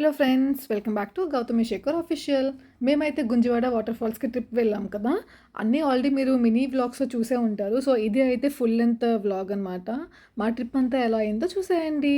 Hello friends, welcome back to Gautami Shekhar official. మేమైతే Gunjawada water ఫాల్స్కి trip వెళ్ళాం కదా. అన్నీ ఆల్రెడీ మీరు మినీ వ్లాగ్స్లో చూసే ఉంటారు. సో ఇది అయితే ఫుల్ లెంత్ వ్లాగ్ అనమాట. మా ట్రిప్ అంతా ఎలా అయిందో చూసేయండి.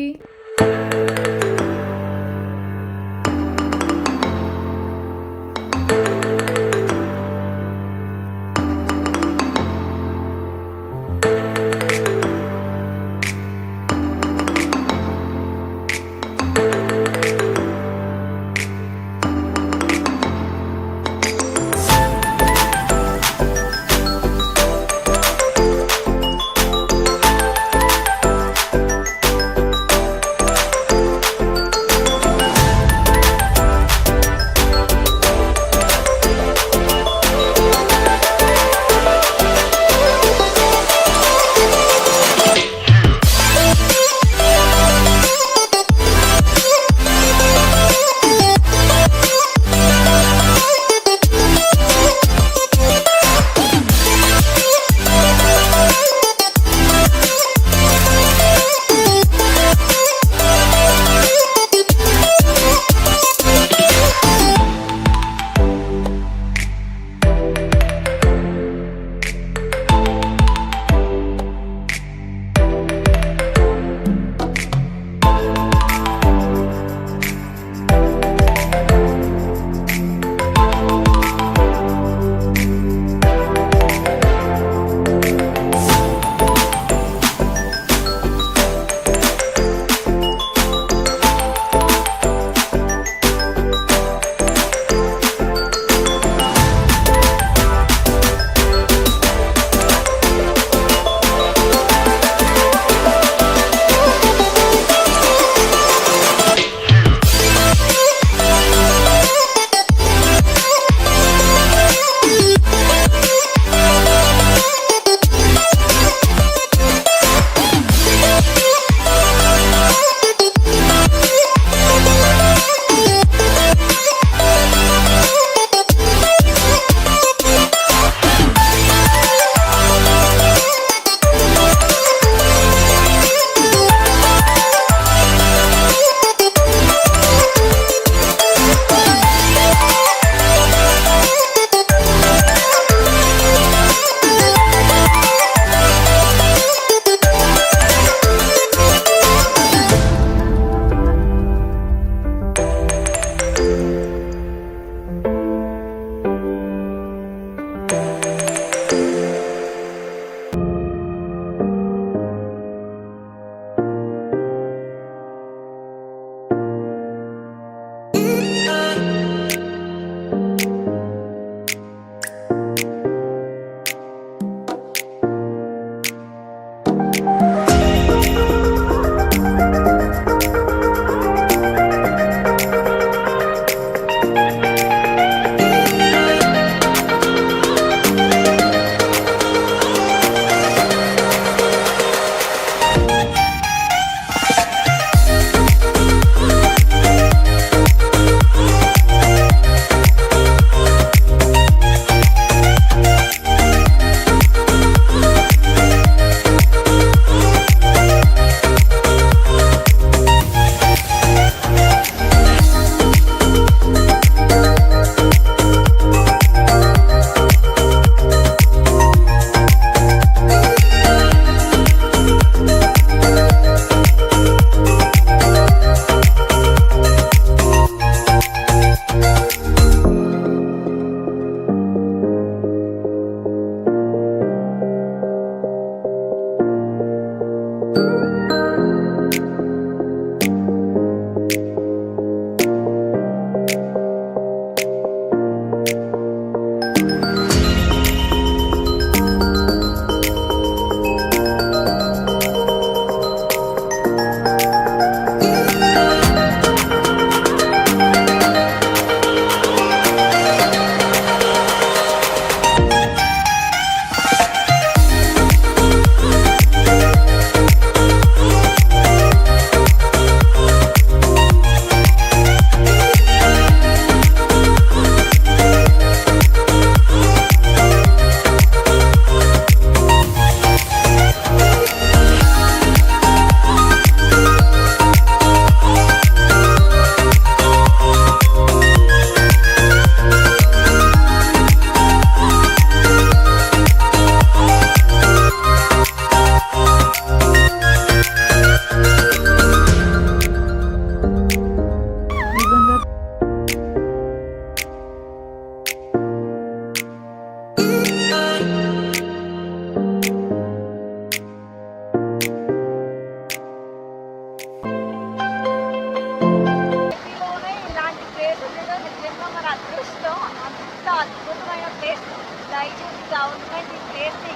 దయచేసి గవర్నమెంట్ ఈ ప్లేస్ని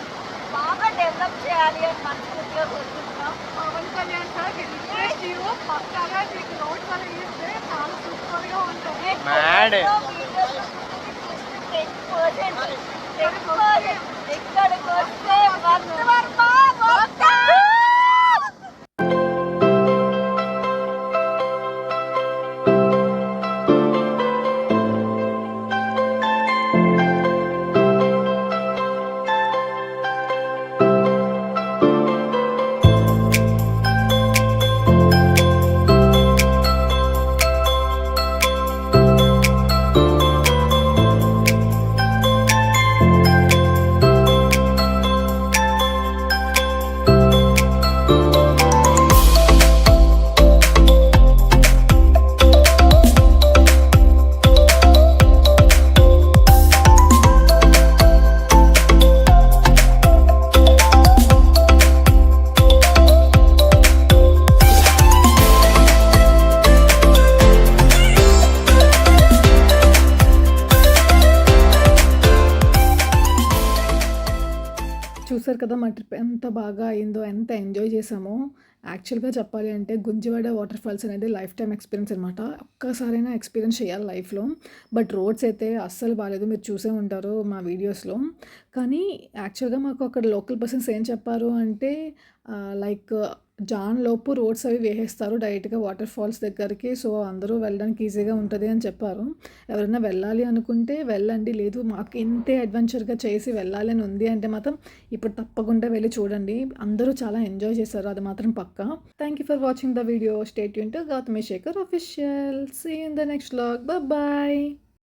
బాగా డెవలప్ చేయాలి అని మనస్ఫూర్తిగా కోరుకుంటున్నాం. Pawan Kalyan sir request you పక్కాగా మీకు రోడ్స్ అనేవి ఇస్తే చాలా సూపర్గా ఉంటుంది. ఇక్కడికి వస్తే వర్మ వస్తా. చూసారు కదా మా ట్రిప్ ఎంత బాగా అయిందో, ఎంత ఎంజాయ్ చేసామో. యాక్చువల్గా చెప్పాలి అంటే గుంజివాడ వాటర్ ఫాల్స్ అనేది లైఫ్ టైం ఎక్స్పీరియన్స్ అనమాట. ఒక్కసారైనా ఎక్స్పీరియన్స్ చేయాలి లైఫ్లో. బట్ రోడ్స్ అయితే అస్సలు బాగాలేదు, మీరు చూసే ఉంటారు మా వీడియోస్లో. కానీ యాక్చువల్గా మాకు అక్కడ లోకల్ పర్సన్స్ ఏం చెప్పారు అంటే లైక్ జాన్ లోపు రోడ్స్ అవి వేసేస్తారు డైరెక్ట్గా వాటర్ ఫాల్స్ దగ్గరికి. సో అందరూ వెళ్ళడానికి ఈజీగా ఉంటుంది అని చెప్పారు. ఎవరైనా వెళ్ళాలి అనుకుంటే వెళ్ళండి, లేదు మాకు ఇంతే అడ్వెంచర్గా చేసి వెళ్ళాలి అని ఉంది అంటే మాత్రం ఇప్పుడు తప్పకుండా వెళ్ళి చూడండి. అందరూ చాలా ఎంజాయ్ చేశారు, అది మాత్రం పక్కా. Thank you for watching the video. Stay tune to Gautami Shekhar official. See in the next vlog. Bye.